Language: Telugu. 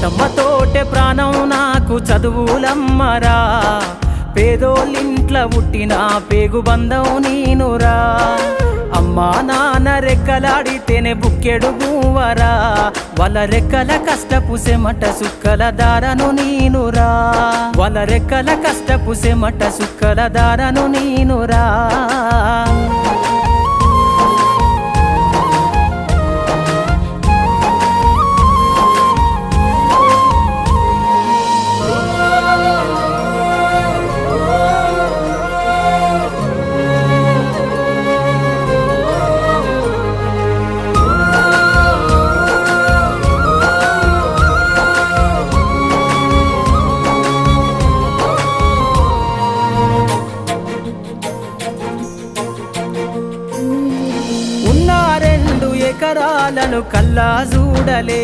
తోటే ప్రాణం నాకు చదువులమ్మరా, పేదోళ్ళింట్ల పుట్టిన పేగు బంధం నేనురా. అమ్మా నాన్న రెక్కలాడితేనే బుక్కెడు మూవరా, వాళ్ళ రెక్కల కష్టపు సెమట సుక్కల దారను నేనురా, వాళ్ళ రెక్కల కష్టపు సెమట సుక్కల దారను నేనురా. ఎకరాలను కల్లా చూడలే